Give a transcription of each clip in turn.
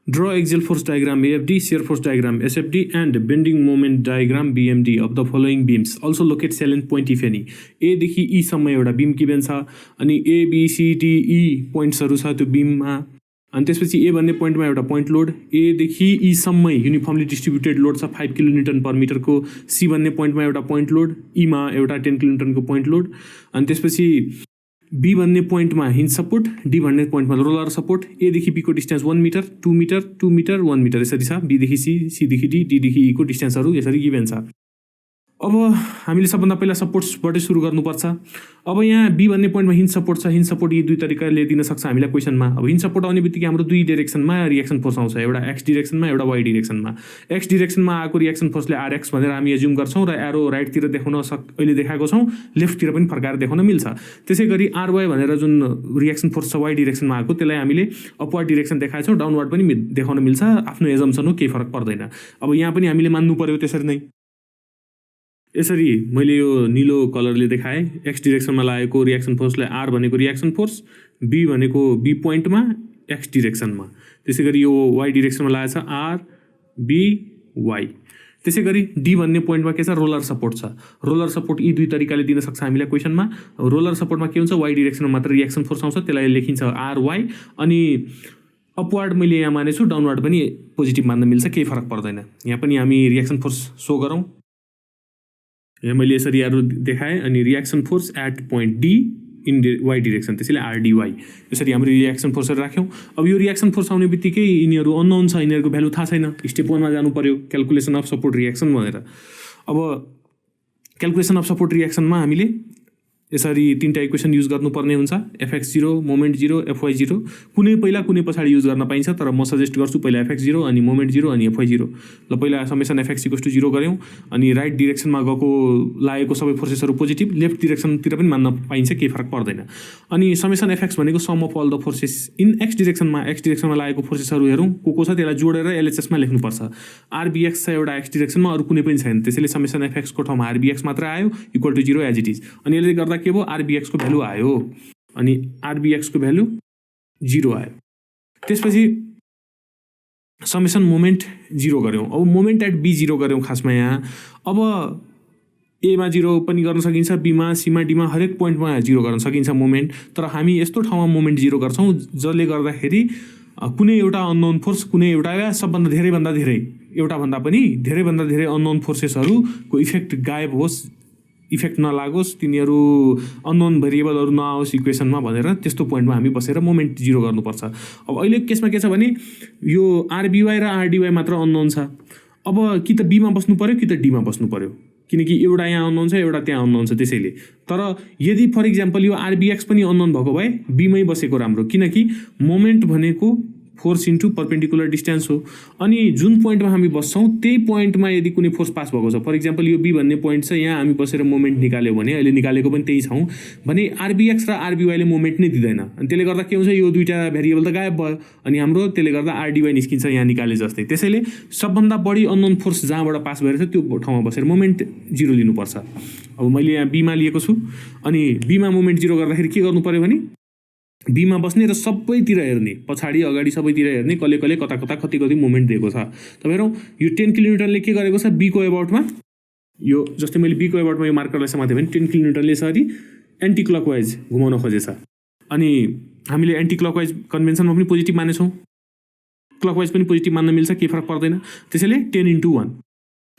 Draw axial force diagram AFD, shear force diagram SFD, and bending moment diagram BMD of the following beams. Also locate salient point if any. A देखि E सम्म एउटा beam given छ अनि A B C D E पोइन्ट्सहरु छ त्यो बीममा अनि त्यसपछि A भन्ने पोइन्टमा एउटा पोइन्ट लोड A देखि E सम्मै युनिफर्मली डिस्ट्रिब्युटेड लोड छ 5 किलोन्युटन पर मिटर को C भन्ने पोइन्टमा एउटा पोइन्ट लोड E मा एउटा 10 किलोन्युटन को पोइन्ट लोड अनि त्यसपछि B भन्ने पोइन्टमा हिन्ज सपोर्ट D भन्ने पोइन्टमा रोलर सपोर्ट A देखि B को distance 1 metre 2 metre 2 metre 1 metre यसरी छ B देखि C C देखि D D देखि E को डिस्टेन्सहरु यसरी गिभन छ। अब हामीले सबभन्दा पहिला सपोर्ट्सबाटै सुरु गर्नुपर्छ। अब यहाँ B भन्ने पोइन्टमा हिन्ज सपोर्ट छ। हिन्ज सपोर्ट यी दुई तरिकाले दिन सक्छ हामीलाई क्वेशनमा। अब हिन्ज सपोर्ट आउने बित्तिकै हाम्रो दुई डाइरेक्सनमा रिएक्सन फोर्स आउँछ, एउटा x डाइरेक्सनमा एउटा y डाइरेक्सनमा। x डाइरेक्सनमा आएको रिएक्सन फोर्सले rx भनेर हामी एज्युम गर्छौं र एरो राइटतिर देखाउन अहिले देखाएको छौं, लेफ्टतिर पनि फर्काएर देखाउन मिल्छ। त्यसैगरी ry भनेर जुन रिएक्सन फोर्स छ y डाइरेक्सनमा आएको त्यसलाई हामीले अपवर्ड डाइरेक्सन देखाएछौं, डाउनवर्ड पनि देखाउन मिल्छ। आफ्नो एजम्पसन हो, केही फरक पर्दैन। अब यहाँ पनि हामीले मान्नु पर्यो त्यसरी नै। यसरी मैले यो नीलो कलरले देखाए x डाइरेक्सनमा लागेको रिएक्सन फोर्सलाई r भनेको रिएक्सन फोर्स, b भनेको b पोइन्टमा x डाइरेक्सनमा, त्यसैगरी यो y डाइरेक्सनमा लागेछ r b y। त्यसैगरी d भन्ने पोइन्टमा के छ, रोलर सपोर्ट छ। रोलर सपोर्ट यी दुई तरिकाले दिन सक्छ हामीलाई क्वेशनमा। रोलर सपोर्टमा के हुन्छ, y डाइरेक्सनमा मात्र रिएक्सन फोर्स आउँछ, त्यसलाई लेखिन्छ ry अनि अपवर्ड मैले यहाँ मानेछु, डाउनवर्ड पनि पोजिटिभ मान्न मिल्छ, केही फरक पर्दैन। यहाँ पनि हामी रिएक्सन फोर्स सो गरौँ। यहाँ मैले यसरी एरो देखाएँ अनि reaction force at point D in y direction, त्यसैले RDY यसरी हाम्रो रिएक्सन फोर्सहरु राख्यौं। अब यो रिएक्सन फोर्स आउने बित्तिकै यिनीहरु अननोन छ, यिनीहरुको भ्यालु थाहा छैन। स्टेप 1 मा जानु पर्यो, क्याल्कुलेसन अफ सपोर्ट रिएक्सन भनेर। अब क्याल्कुलेसन अफ सपोर्ट रिएक्सनमा हामीले यसरी तीनटा इक्वेसन युज गर्नुपर्ने हुन्छ, fx0 मोमेन्ट 0 fy0। कुनै पहिला कुनै पछाडी युज गर्न पाइन्छ, तर म सजेस्ट गर्छु पहिला fx0 अनि मोमेन्ट 0 अनि fy0। ल पहिला समेसन fx 0 गर्यौं अनि राइट डाइरेक्सनमा गएको लागेको सबै फोर्सेसहरु पोजिटिभ, लेफ्ट डाइरेक्सनतिर पनि मान्न पाइन्छ, केही फरक पर्दैन। अनि समेसन fx भनेको sum of all the forces in x डाइरेक्सनमा लागेको फोर्सेसहरु हेरौं को छ, त्यसलाई जोडेर LHS मा लेख्नु पर्छ। rbx छ एउटा x डाइरेक्सनमा, अरु कुनै पनि छैन, त्यसैले समेसन fx को ठाउँमा rbx मात्र आयो equal to 0 as it is. अनि यसले गर्दा के भयो, rbx को भ्यालु आयो अनि rbx को भ्यालु 0 आयो। त्यसपछि समेसन मोमेन्ट 0 गर्यौं। अब मोमेन्ट एट b 0 गर्यौं खासमा यहाँ। अब a मा 0 पनि गर्न सकिन्छ, b मा c मा d मा हरेक पोइन्टमा 0 गर्न सकिन्छ मोमेन्ट, तर हामी यस्तो ठाउँमा मोमेन्ट 0 गर्छौं जसले गर्दाखेरि कुनै एउटा अननोन फोर्स, कुनै एउटा या सबभन्दा धेरै भन्दा धेरै, एउटा भन्दा पनि धेरै भन्दा धेरै अननोन फोर्सेसहरुको इफेक्ट गायब होस्, इफेक्ट नलागोस्, तिनीहरु अननोन भेरिएबलहरु नआओस् इक्वेसनमा भनेर त्यस्तो पोइन्टमा हामी बसेर मोमेन्ट 0 गर्नुपर्छ। अब अहिले केसमा के छ भने यो RBY र RDY मात्र अननोन छ। अब कि त B मा बस्नु पर्यो कि त D मा बस्नु पर्यो, किनकि एउटा यहाँ अननोन छ एउटा त्यहाँ अननोन छ। त्यसैले तर यदि फर एक्जाम्पल यो RBX पनि अननोन भएको भए B मै बसेको राम्रो, किनकि मोमेन्ट भनेको फोर्स इन्टु परपेन्डिकुलर डिस्टेन्स हो। अनि जुन पोइन्टमा हामी बस्छौं त्यही पोइन्टमा यदि कुनै फोर्स पास भएको छ, फर एक्जाम्पल यो B भन्ने पोइन्ट छ, यहाँ हामी बसेर मोमेन्ट निकाल्यो भने, अहिले निकालेको पनि त्यही छौं भने RBX र RBY ले मोमेन्ट नै दिदैन। अनि त्यसले गर्दा के हुन्छ, यो दुईटा भेरिएबल त गायब भयो अनि हाम्रो त्यसले गर्दा RDY निस्किन्छ यहाँ निकाले जस्तै। त्यसैले सबभन्दा बढी अननोन फोर्स जहाँबाट पास भइरहेछ त्यो ठाउँमा बसेर मोमेन्ट 0 लिनुपर्छ। अब मैले यहाँ B मा लिएको छु अनि B मा मोमेन्ट 0 गर्दाखेरि के गर्नु पर्यो भने B मा बस्ने र सबैतिर हेर्ने, पछाडी अगाडि सबैतिर हेर्ने, कले कले कता कता कति कति मोमेन्ट दिएको छ। तपाईं हेरौं यो 10 किलोन्युटनले के गरेको छ, B को एबाउटमा यो जस्तै मैले B को एबाउटमा यो मार्करलाई समाते भने 10 किलोन्युटनले यसरी एन्टी क्लकवाइज घुमाउन खोजेछ। अनि हामीले एन्टी क्लकवाइज कन्भेन्सनमा पनि पोजिटिभ मानेछौं, क्लकवाइज पनि पोजिटिभ मान्न मिल्छ, केही फरक पर्दैन। त्यसैले 10/1।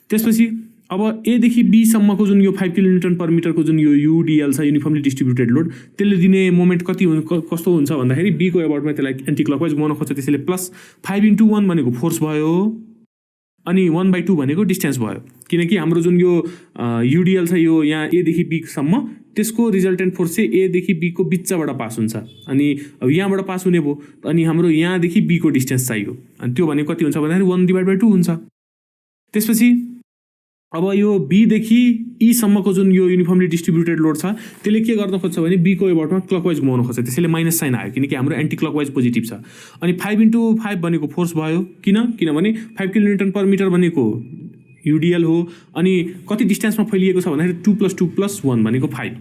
त्यसपछि अब A देखि B सम्मको जुन यो 5 किलोन्युटन पर मिटरको जुन यो UDL छ, युनिफर्मली डिस्ट्रिब्युटेड लोड, त्यसले दिने मोमेन्ट कस्तो हुन्छ भन्दाखेरि B को एबाउटमा त्यसलाई एन्टी क्लकवाइज घुमाउन खोज्छ, त्यसैले प्लस 5/1 भनेको फोर्स भयो अनि 1/2 भनेको डिस्टेन्स भयो। किनकि हाम्रो जुन यो UDL छ यो यहाँ A देखि B सम्म, त्यसको रिजल्टेन्ट फोर्स चाहिँ A देखि B को बिचबाट पास हुन्छ अनि अब यहाँबाट पास हुने भयो अनि हाम्रो यहाँ देखि B को डिस्टेन्स चाहियो अनि त्यो भनेको कति हुन्छ भन्दाखेरि 1/2 हुन्छ। त्यसपछि अब यो B देखि E सम्मको जुन यो युनिफर्मली डिस्ट्रिब्युटेड लोड छ त्यसले के गर्न खोज्छ भने B को एबाउटमा क्लकवाइज घुमाउन खोज्छ, त्यसैले माइनस साइन आयो किनकि हाम्रो एन्टी क्लकवाइज पोजिटिभ छ। अनि 5/5 भनेको फोर्स भयो, किनभने 5 किलोन्युटन पर मिटर भनेको UDL हो अनि कति डिस्टेन्समा फैलिएको छ भन्दाखेरि 2 + 2 + 1 भनेको 5।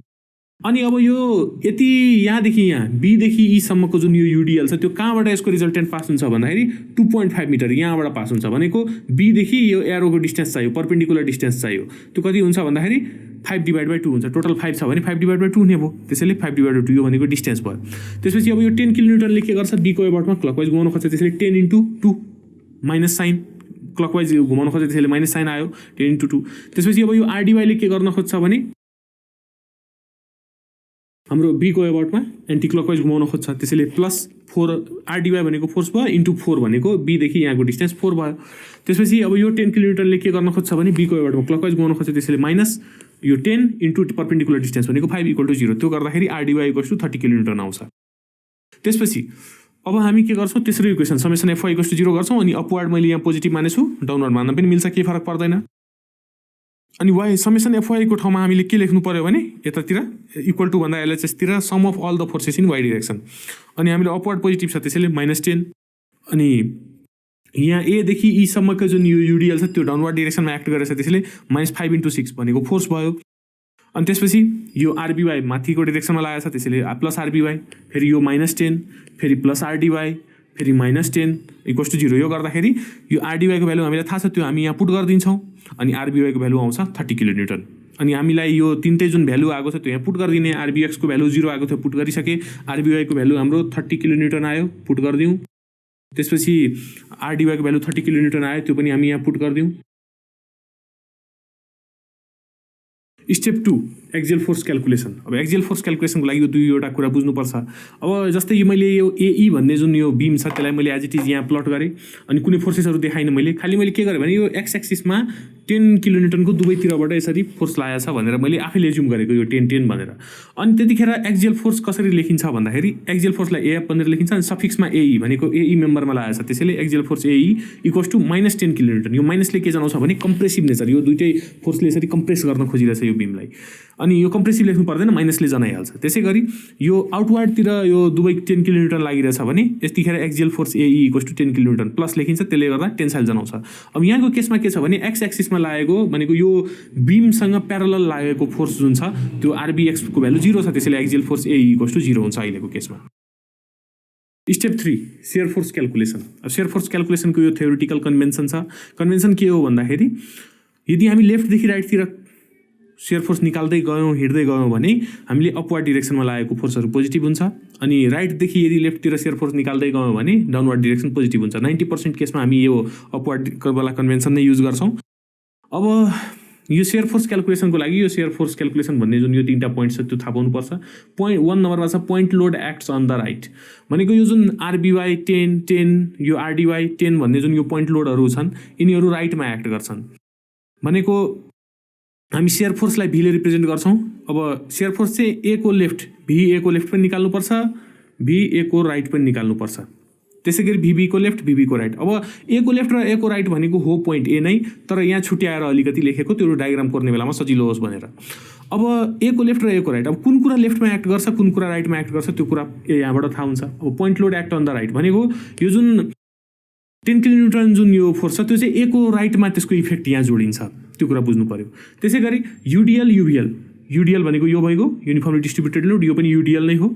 अनि अब यो यति यहाँदेखि यहाँ बीदेखि ईसम्मको जुन यो युडिएल छ त्यो कहाँबाट यसको रिजल्टेन्ट पास हुन्छ भन्दाखेरि 2.5 मिटर यहाँबाट पास हुन्छ भनेको बीदेखि यो एरोको डिस्टेन्स चाहियो, पर्पेन्डिकुलर डिस्टेन्स चाहियो। त्यो कति हुन्छ भन्दाखेरि 5/2 हुन्छ। टोटल 5 छ भने 5/2 हुने भयो, त्यसैले 5/2 यो भनेको डिस्टेन्स भयो। त्यसपछि अब यो 10 किलोमिटरले के गर्छ, बीको एबर्टमा क्लकवाइज घुमाउन खोज्छ, त्यसैले 10 × 2 माइनस साइन, क्लकवाइज घुमाउन खोज्छ त्यसैले माइनस साइन आयो 10 × 2। त्यसपछि अब यो आरडिवाईले के गर्न खोज्छ भने हाम्रो बीको एबर्टमा एन्टी क्लकवाइज घुमाउन खोज्छ, त्यसैले +4 आरडिवाई भनेको फोर्स भयो इन्टु 4 भनेको बीदेखि यहाँको डिस्टेन्स 4 भयो। त्यसपछि अब यो 10 किलोमिटरले के गर्न खोज्छ भने बीको एबर्टमा क्लकवाइज घुमाउन खोज्छ, त्यसैले माइनस यो 10 इन्टु पर्पेन्डिकुलर डिस्टेन्स भनेको 5 = 0। त्यो गर्दाखेरि आरडिवाई = 30 किलोमिटर आउँछ। त्यसपछि अब हामी के गर्छौँ, तेस्रो इक्वेसन समेसन FY = 0 गर्छौँ अनि अपवार्ड मैले यहाँ पोजिटिभ मानेछु, डाउनवार्ड मान्न पनि मिल्छ, केही फरक पर्दैन। अनि वाइ समेसन FY को ठाउँमा हामीले के लेख्नु पर्यो भने यतातिर इक्वल टु भन्दा LHS तिर sum of all the forces in Y direction. अनि हामीले अपवार्ड पोजिटिभ छ त्यसैले -10। अनि यहाँ A देखि E सम्मको जुन यो युडिएल छ त्यो डाउनवार्ड डिरेक्सनमा एक्ट गरेछ, त्यसैले -5 × 6 भनेको फोर्स भयो। अनि त्यसपछि यो आरबिवाई माथिको डिरेक्सनमा लागेको छ त्यसैले +RBY, फेरि यो -10, फेरि +RDY, फेरि -10 = 0। यो गर्दाखेरि यो आरडिवाईको भ्यालु हामीलाई थाहा छ, त्यो हामी यहाँ पुट गरिदिन्छौँ अनि आरबिवाईको भ्यालु आउँछ 30 किलोन्युटन। अनि हामीलाई यो तिनटै जुन भ्यालु आएको छ त्यो यहाँ पुट गरिदिने, आरबिएक्सको भ्यालु 0 आएको थियो पुट गरिसके, आरबिवाईको भ्यालु हाम्रो 30 किलोन्युटन आयो पुट गरिदिउँ। त्यसपछि आरडिवाईको भ्यालु 30 किलोन्युटन आयो, त्यो पनि हामी यहाँ पुट गरिदिउँ। Step 2 axial force calculation. अब एक्जियल फोर्स क्याल्कुलेसनको लागि यो दुईवटा कुरा बुझ्नुपर्छ। अब जस्तै यो मैले यो AE भन्ने जुन यो बिम छ त्यसलाई मैले एज इट इज यहाँ प्लट गरेँ अनि कुनै फोर्सेसहरू देखाइनँ मैले, खालि मैले के गरेँ भने यो एक्स एक्सिसमा 10 किलोन्युटनको दुवैतिरबाट यसरी फोर्स लागेको छ भनेर मैले आफैले एज्युम गरेको यो 10 भनेर। अनि त्यतिखेर एक्जियल फोर्स कसरी लेखिन्छ भन्दाखेरि एक्जियल फोर्सलाई AF भनेर लेखिन्छ अनि सफिक्समा AE भनेको AE मेम्बरमा लागेको छ, त्यसैले एक्जियल फोर्स AE = -10 किलोन्युटन। यो माइनसले के जनाउँछ भने कम्प्रेसिभ नेचर, यो दुइटै फोर्सले यसरी कम्प्रेस गर्न खोजिरहेछ यो बिमलाई, अनि यो कम्प्रेसिभ लेख्नु पर्दैन, माइनसले जनाइहाल्छ। त्यसै गरी यो आउटवार्डतिर यो दुवै 10 किलोमिटर लागिरहेछ भने यतिखेर axial force AE = 10 kilometre plus लेखिन्छ, त्यसले गर्दा टेन्साइल जनाउँछ। अब यहाँको केसमा के छ भने एक्स एक्सिसमा लागेको भनेको यो बिमसँग प्यारलल लागेको फोर्स जुन छ त्यो RBX को भ्यालु 0 छ, त्यसैले एक्जियल फोर्स AE = 0 हुन्छ अहिलेको केसमा। Step 3 shear force calculation. अब सेयर फोर्स क्याल्कुलेसनको यो थ्योरिटिकल कन्भेन्सन छ। कन्भेन्सन के हो भन्दाखेरि यदि हामी लेफ्टदेखि राइटतिर सेयर फोर्स निकाल्दै गयौँ हिँड्दै गयौँ भने हामीले अपवार्ड डिरेक्सनमा लागेको फोर्सहरू पोजिटिभ हुन्छ, अनि राइटदेखि यदि लेफ्टतिर सेयर फोर्स निकाल्दै गयौँ भने डाउनवार्ड डिरेक्सन पोजिटिभ हुन्छ। 90% केसमा हामी यो अपवार्डवाला कन्भेन्सन नै युज गर्छौँ। अब यो सेयर फोर्स क्याल्कुलेसनको लागि यो सेयर फोर्स क्याल्कुलेसन भन्ने जुन यो 3टा पोइन्ट छ त्यो थाहा पाउनुपर्छ। पोइन्ट 1 नम्बरमा छ point load acts on the right, भनेको यो जुन RBY 10 यो RDY 10 भन्ने जुन यो पोइन्ट लोडहरू छन् यिनीहरू राइटमा एक्ट गर्छन्। भनेको हामी सेयर फोर्सलाई भीले रिप्रेजेन्ट गर्छौँ। अब सेयर फोर्स चाहिँ A को लेफ्ट, VA को लेफ्ट पनि निकाल्नुपर्छ, VA को राइट पनि निकाल्नुपर्छ। त्यसै गरी VB को लेफ्ट, VB को राइट। अब A को लेफ्ट र A को राइट भनेको हो पोइन्ट A नै, तर यहाँ छुट्याएर अलिकति लेखेको त्यो डायग्राम कोर्ने बेलामा सजिलो होस् भनेर। अब A को लेफ्ट र A को राइट, अब कुन कुरा लेफ्टमा एक्ट गर्छ कुन कुरा राइटमा एक्ट गर्छ त्यो कुरा यहाँबाट थाहा हुन्छ। अब point load act on the right भनेको यो जुन 10 किलोन्युटन जुन यो फोर्स छ त्यो चाहिँ A को राइटमा त्यसको इफेक्ट यहाँ जोडिन्छ, त्यो कुरा बुझ्नु पर्यो। त्यसै गरी UDL UVL, UDL भनेको यो भइगयो युनिफर्मली डिस्ट्रिब्युटेड लोड, यो पनि UDL नै हो,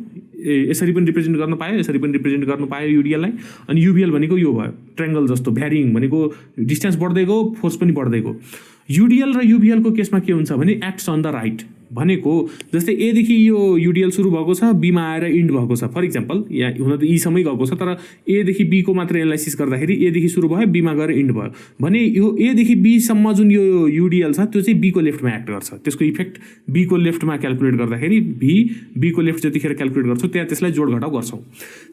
यसरी पनि रिप्रेजेन्ट गर्न पायो यसरी पनि रिप्रेजेन्ट गर्न पायो UDL-लाई। अनि UVL भनेको यो भयो ट्रायंगल जस्तो भ्यारिङ, भनेको डिस्टेन्स बढ्दै गयो फोर्स पनि बढ्दै गयो। UDL र UVL को केसमा के हुन्छ भने एक्ट्स अन द राइट, भनेको जस्तै A देखि यो UDL सुरु भएको छ, B मा आएर इन्ड भएको छ। फर इक्जाम्पल यहाँ हुन त E सम्मै गएको छ, तर A देखि B को मात्र एनालाइसिस गर्दाखेरि A देखि सुरु भयो B मा गएर इन्ड भयो भने यो A देखि B सम्म जुन यो UDL छ त्यो चाहिँ B को लेफ्टमा एक्ट गर्छ। त्यसको इफेक्ट B को लेफ्टमा क्याल्कुलेट गर्दाखेरि B को लेफ्ट जतिखेर क्याल्कुलेट गर्छौँ त्यहाँ त्यसलाई जोड घटाउ गर्छौँ।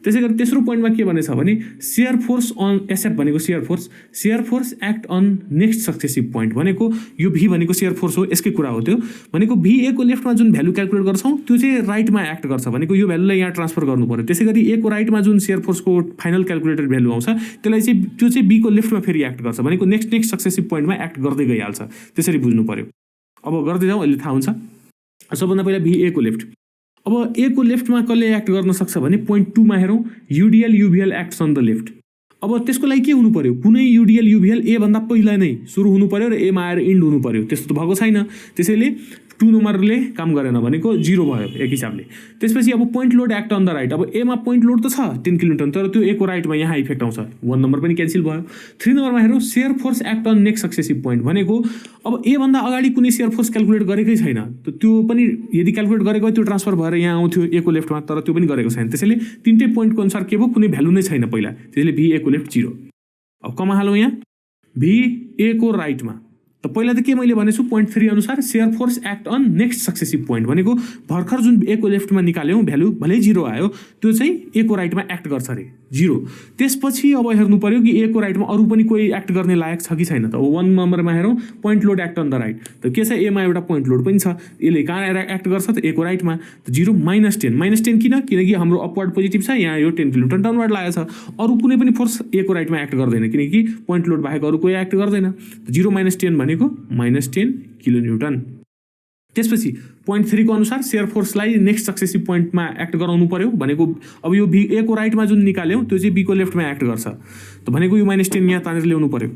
त्यसै गरी तेस्रो पोइन्टमा के भनेछ भने सेयर फोर्स अन SF भनेको shear force act on next successive point, भनेको यो V भनेको सेयर फोर्स हो, यसकै कुरा हो त्यो। भनेको VA को लेफ्टमा जुन भ्यालु क्याल्कुलेट गर्छौँ त्यो चाहिँ राइटमा एक्ट गर्छ, भनेको यो भ्यालुलाई यहाँ ट्रान्सफर गर्नु पर्यो। त्यसै गरी A को राइटमा जुन सेयर फोर्सको फाइनल क्याल्कुलेटेड भ्यालु आउँछ त्यसलाई चाहिँ त्यो चाहिँ B को लेफ्टमा फेरि एक्ट गर्छ, भनेको नेक्स्ट सक्सेसिभ पोइन्टमा एक्ट गर्दै गइहाल्छ। त्यसरी बुझ्नु पर्यो। अब गर्दै जाउँ अहिले थाहा हुन्छ। सबभन्दा पहिला VA को लेफ्ट। अब A को लेफ्टमा कसले एक्ट गर्न सक्छ भने पोइन्ट 2 मा हेरौँ UDL UVL acts on the left. अब त्यसको लागि के हुनु पर्यो, कुनै UDL UVL A भन्दा पहिला नै सुरु हुनु पर्यो र A मा आएर इन्ड हुनु पर्यो, त्यस्तो त भएको छैन। त्यसैले 2 नम्बरले काम गरेन भनेको 0 भयो एक हिसाबले। त्यसपछि अब point load act on the right, अब एमा पोइन्ट लोड त छ 10 किलोन्युटन, तर त्यो एको राइटमा यहाँ इफेक्ट आउँछ, 1 नम्बर पनि क्यान्सल भयो। 3 नम्बरमा हेरौँ shear force act on next successive point भनेको अब एभन्दा अगाडि कुनै सेयर फोर्स क्यालकुलेट गरेकै छैन, त्यो पनि यदि क्यालकुलेट गरेको भए त्यो ट्रान्सफर भएर यहाँ आउँथ्यो एको लेफ्टमा, तर त्यो पनि गरेको छैन। त्यसैले तिनटै पोइन्टको अनुसार के भयो, कुनै भ्यालु नै छैन पहिला, त्यसैले भी एको लेफ्ट 0। अब कमा हालौँ यहाँ भी एको राइटमा, त पहिला त के मैले भनेछु पोइन्ट 3 अनुसार shear force act on next successive point भनेको भर्खर जुन एको लेफ्टमा निकाल्यौँ भ्यालु भले 0 आयो त्यो चाहिँ एको राइटमा एक्ट गर्छ अरे 0। त्यसपछि अब हेर्नु पर्यो कि एको राइटमा अरू पनि कोही एक्ट गर्ने लायक छ कि छैन त। अब 1 नम्बरमा हेरौँ point load act on the right, त के छ एमा एउटा पोइन्ट लोड पनि छ, यसले कहाँ एक्ट गर्छ त एको राइटमा, 0 -10 -10 किनकि हाम्रो अपवर्ड पोजिटिभ छ, यहाँ यो 10 किलोमिटर डाउनवर्ड लागेको छ, अरू कुनै पनि फोर्स एको राइटमा एक्ट गर्दैन किनकि पोइन्ट लोड बाहेक अरू कोही एक्ट गर्दैन। 0 -10 भनेको -10 किलोन्युटन। त्यसपछि पोइन्ट 3 को अनुसार सेयर फोर्सलाई नेक्स्ट सक्सेसिभ पोइन्टमा एक्ट गराउनु पर्यो भनेको अब यो भी एको राइटमा जुन निकाल्यौँ त्यो चाहिँ बीको लेफ्टमा एक्ट गर्छ, त भनेको यो -10 यहाँ तानेर ल्याउनु पर्यो।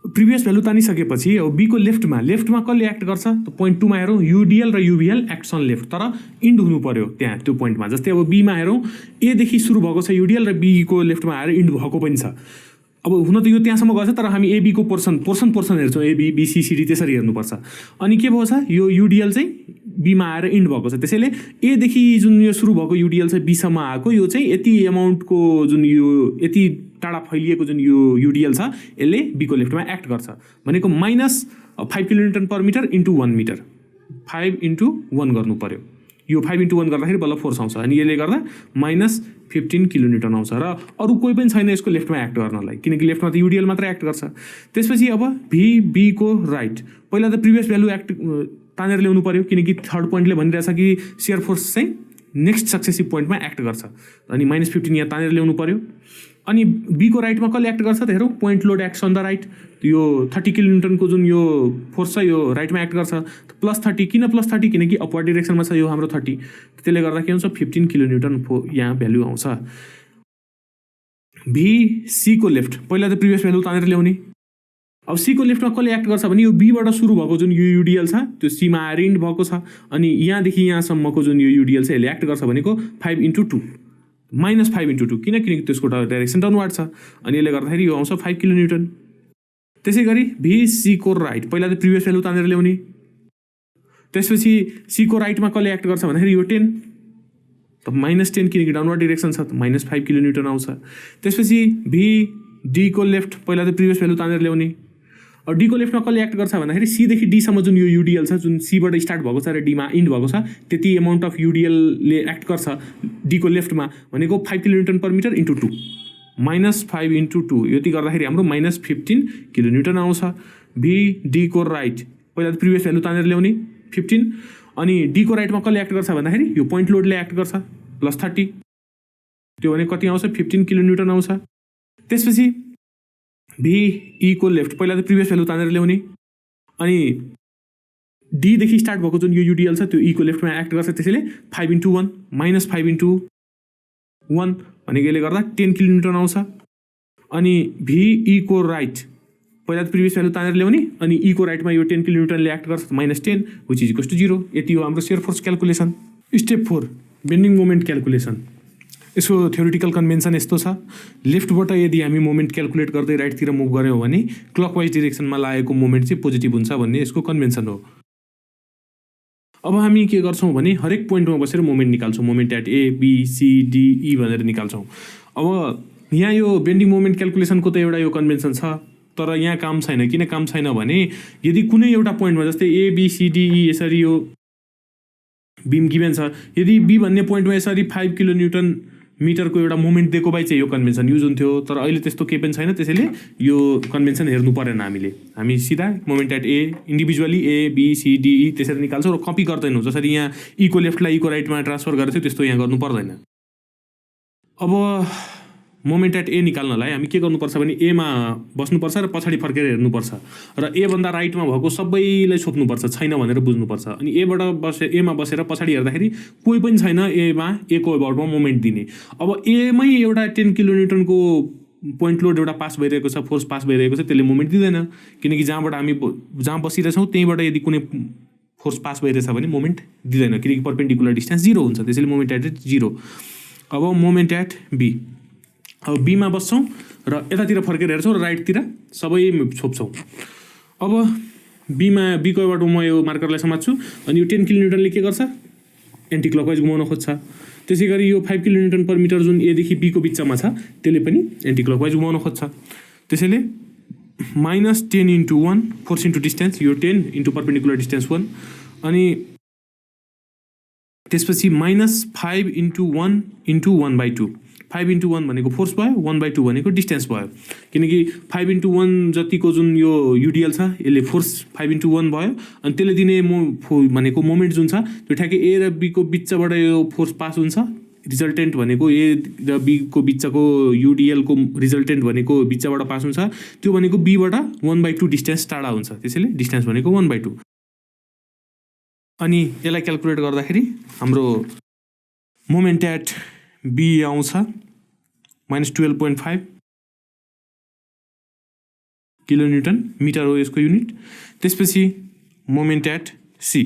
प्रिभियस भ्यालु तानिसकेपछि अब बीको लेफ्टमा कसले एक्ट गर्छ त पोइन्ट 2 मा हेरौँ युडिएल र युभिएल एक्ट्स अन लेफ्ट, तर इन्ड हुनु पर्यो त्यहाँ त्यो पोइन्टमा। जस्तै अब बीमा हेरौँ एदेखि सुरु भएको छ युडिएल र बीको लेफ्टमा आएर इन्ड भएको पनि छ। अब हुन त यो त्यहाँसम्म गएछ, तर हामी एबीको पोर्सन हेर्छौँ, एबी बीसी सीडी त्यसरी हेर्नुपर्छ। अनि के भएको छ यो युडिएल चाहिँ बीमा आएर इन्ड भएको छ, त्यसैले एदेखि जुन यो सुरु भएको युडिएल चाहिँ बीसम्म आएको, यो चाहिँ यति एमाउन्टको जुन यो यति टाढा फैलिएको जुन यो युडिएल छ यसले बीको लेफ्टमा एक्ट गर्छ भनेको -5 kilonewton per metre into 1 metre, 5 × 1 गर्नु पर्यो। यो 5 × 1 गर्दाखेरि बल्ल फोर्स आउँछ, अनि यसले गर्दा -15 किलोन्युटन आउँछ र अरू कोही पनि छैन यसको लेफ्टमा एक्ट गर्नलाई किनकि लेफ्टमा त युडिएल मात्र एक्ट गर्छ। त्यसपछि अब भी को राइट, पहिला त प्रिभियस भ्यालु एक्ट तानेर ल्याउनु पर्यो किनकि थर्ड पोइन्टले भनिरहेछ कि सेयर फोर्स चाहिँ नेक्स्ट सक्सेसिभ पोइन्टमा एक्ट गर्छ, अनि -15 यहाँ तानेर ल्याउनु पर्यो। अनि बीको राइटमा कसले एक्ट गर्छ त हेरौँ point load acts on the right, यो 30 किलोन्युटनको जुन यो फोर्स छ यो राइटमा एक्ट गर्छ, +30 किन +30 किनकि अपवर्ड डिरेक्सनमा छ यो हाम्रो 30, त्यसले गर्दा के हुन्छ 15 किलोन्युटन यहाँ भ्यालु आउँछ। भी सी को लेफ्ट, पहिला त प्रिभियस भ्यालु तानेर ल्याउने, अब सी को लेफ्टमा कसले एक्ट गर्छ भने यो बीबाट सुरु भएको जुन यो युडिएल छ त्यो सीमा आएर इन्ड भएको छ, अनि यहाँदेखि यहाँसम्मको जुन यो युडिएल छ यसले एक्ट गर्छ भनेको 5 × 2 -5 × 2 किनकि त्यसको डाइरेक्सन डाउनवर्ड छ, अनि यसले गर्दाखेरि यो आउँछ 5 किलोन्युटन। त्यसै गरी भी सी को राइट, पहिला त प्रिभियस भ्यालु तानेर ल्याउने, त्यसपछि सी को राइटमा कसले एक्ट गर्छ भन्दाखेरि यो 10, त -10 किनकि डाउनवर्ड डिरेक्सन छ, -5 किलोन्युटन आउँछ। त्यसपछि भी डी को लेफ्ट, पहिला त प्रिभियस भ्यालु तानेर ल्याउने, और डी को लेफ्टमा कसले एक्ट गर्छ भन्दाखेरि सीदेखि डीसम्म जुन यो युडिएल छ जुन सीबाट स्टार्ट भएको छ र डीमा इन्ड भएको छ त्यति एमाउन्ट अफ युडिएलले एक्ट गर्छ डीको लेफ्टमा भनेको 5 किलोन्युटन पर मिटर इन्टु 2, -5 × 2 यति गर्दाखेरि हाम्रो -15 किलोन्युटन आउँछ। भी डी को राइट, पहिला त प्रिभियस भ्यालु तानेर ल्याउने 15, अनि डी को राइटमा कसले एक्ट गर्छ भन्दाखेरि यो पोइन्ट लोडले एक्ट गर्छ +30, त्यो भने कति आउँछ 15 किलोन्युटन आउँछ। त्यसपछि भी ई को लेफ्ट, पहिला त प्रिभियस भ्यालु तानेर ल्याउने, अनि डीदेखि स्टार्ट भएको जुन यो युडिएल छ त्यो ई को लेफ्टमा एक्ट गर्छ, त्यसैले 5 × 1 -5 × 1 भनेको यसले गर्दा 10 किलोन्युटन आउँछ। अनि भी ई को राइट, पहिला त प्रिभियस भ्यालु तानेर ल्याउने, अनि ई को राइटमा यो 10 किलोन्युटनले एक्ट गर्छ -10 विच इज इक्वल्स टु 0। यति हो हाम्रो shear force calculation. Step 4 bending moment calculation. यसको थ्योरिटिकल कन्भेन्सन यस्तो छ, लेफ्टबाट यदि हामी मोमेन्ट क्यालकुलेट गर्दै राइटतिर मुभ गऱ्यौँ भने क्लकवाइज डिरेक्सनमा लागेको मोमेन्ट चाहिँ पोजिटिभ हुन्छ भन्ने यसको कन्भेन्सन हो। अब हामी के गर्छौँ भने हरेक पोइन्टमा बसेर मोमेन्ट निकाल्छौँ, moment at A B C D E भनेर निकाल्छौँ। अब यहाँ यो बेन्डिङ मोमेन्ट क्यालकुलेसनको त एउटा यो कन्भेन्सन छ, तर यहाँ काम छैन। किन काम छैन भने यदि कुनै एउटा पोइन्टमा जस्तै A B C D E यसरी यो बिम गिभेन छ, यदि बी भन्ने पोइन्टमा यसरी 5 किलोन्युटन मिटरको एउटा मोमेन्ट दिएको भए चाहिँ यो कन्भेन्सन युज हुन्थ्यो, तर अहिले त्यस्तो केही पनि छैन, त्यसैले यो कन्भेन्सन हेर्नु परेन। हामी सिधा moment at A individually A B C D E त्यसरी निकाल्छौँ र कपी गर्दैनौँ। जसरी यहाँ ई को लेफ्टलाई ई को राइटमा ट्रान्सफर गरेको थियो त्यस्तो यहाँ गर्नु पर्दैन। अब मोमेन्ट एट ए निकाल्नलाई हामी के गर्नुपर्छ भने एमा बस्नुपर्छ र पछाडि फर्केर हेर्नुपर्छ र एभन्दा राइटमा भएको सबैलाई छोप्नुपर्छ, छैन भनेर बुझ्नुपर्छ। अनि एमा बसेर पछाडि हेर्दाखेरि कोही पनि छैन एमा एको अबाउटमा मोमेन्ट दिने। अब एमै एउटा 10 किलोन्युटनको पोइन्ट लोड एउटा पास भइरहेको छ, फोर्स पास भइरहेको छ, त्यसले मोमेन्ट दिँदैन किनकि जहाँ बसिरहेछौँ त्यहीँबाट यदि कुनै फोर्स पास भइरहेछ भने मोमेन्ट दिँदैन किनकि पर्पेन्डिकुलर डिस्टेन्स 0 हुन्छ, त्यसैले मोमेन्ट एट 0। अब मोमेन्ट एट बी, अब बीमा बस्छौँ र यतातिर फर्केर हेर्छौँ र राइटतिर सबै छोप्छौँ। अब बीको एबाट म यो मार्करलाई समात्छु अनि यो 10 किलोन्युटनले के गर्छ, एन्टी क्लकवाइज घुमाउन खोज्छ। त्यसै गरी यो 5 किलोन्युटन पर मिटर जुन एदेखि बीको बिचमा छ त्यसले पनि एन्टी क्लकवाइज घुमाउन खोज्छ। त्यसैले -10 × 1 फोर्स इन्टु डिस्टेन्स, यो 10 इन्टु पर्पेन्डिकुलर डिस्टेन्स 1, अनि त्यसपछि -5 × 1 × 1/2। 5 × 1 भनेको फोर्स भयो, 1/2 भनेको डिस्टेन्स भयो। किनकि 5 × 1 जतिको जुन यो युडिएल छ यसले फोर्स 5 × 1 भयो, अनि त्यसले दिने भनेको मोमेन्ट जुन छ त्यो ठ्याक्कै ए र बीको बिचबाट यो फोर्स पास हुन्छ। रिजल्टेन्ट भनेको ए र बीको बिचको युडिएलको रिजल्टेन्ट भनेको बिचबाट पास हुन्छ, त्यो भनेको बीबाट 1/2 डिस्टेन्स टाढा हुन्छ, त्यसैले डिस्टेन्स भनेको 1/2। अनि यसलाई क्यालकुलेट गर्दाखेरि हाम्रो मोमेन्ट एट बी आउँछ -12.5 किलोन्युटन मिटर हो यसको युनिट। त्यसपछि मोमेन्ट एट सी,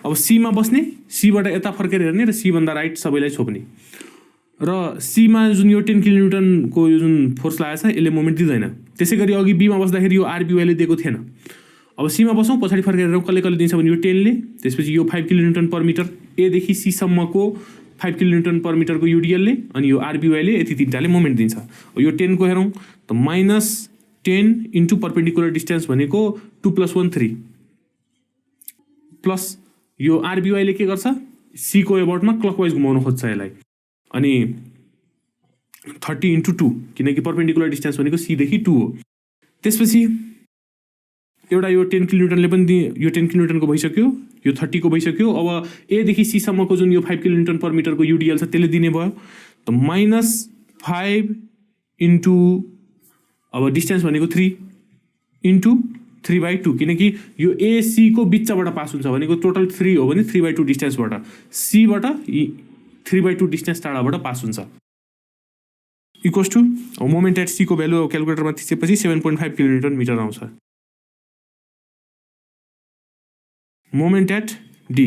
अब सीमा बस्ने, सीबाट यता फर्केर हेर्ने र सीभन्दा राइट सबैलाई छोप्ने। र सीमा जुन यो 10 किलोन्युटनको यो जुन फोर्स लागेको छ यसले मोमेन्ट दिँदैन। त्यसै गरी अघि बीमा बस्दाखेरि यो आरबिवाईले दिएको थिएन। अब सीमा बसौँ, पछाडि फर्केर हेरौँ कसले कसले दिन्छ भने यो 10 ले, त्यसपछि यो 5 किलोन्युटन पर मिटर एदेखि सीसम्मको 5 किलोन्युटन पर मिटरको युडिएलले, अनि यो आरबिवाईले, यति तिनटाले मोमेन्ट दिन्छ। यो 10 को हेरौँ त -10 इन्टु पर्पेन्डिकुलर डिस्टेन्स भनेको 2 + 1 3, प्लस यो आरबिवाईले के गर्छ, सीको एबाउटमा क्लकवाइज घुमाउन खोज्छ यसलाई, अनि 30 × 2 किनकि पर्पेन्डिकुलर डिस्टेन्स भनेको सीदेखि 2 हो। त्यसपछि एउटा यो 10 किलोन्युटनले पनि यो 10 किलोन्युटनको भइसक्यो, यो 30 को भइसक्यो। अब एदेखि सीसम्मको जुन यो 5 किलोन्युटन पर मिटरको युडिएल छ त्यसले दिने भयो त -5 इन्टु, अब डिस्टेन्स भनेको 3 इन्टु 3/2, किनकि यो एसीको बिचबाट पास हुन्छ भनेको टोटल 3 हो भने 3/2 डिस्टेन्सबाट, सीबाट 3/2 डिस्टेन्स टाढाबाट पास हुन्छ, इक्वल्स टु मोमेन्ट एट सीको भ्यालु क्यालकुलेटरमा थिचेपछि 7.5 किलोन्युटन मिटर आउँछ। मोमेन्ट एट डी,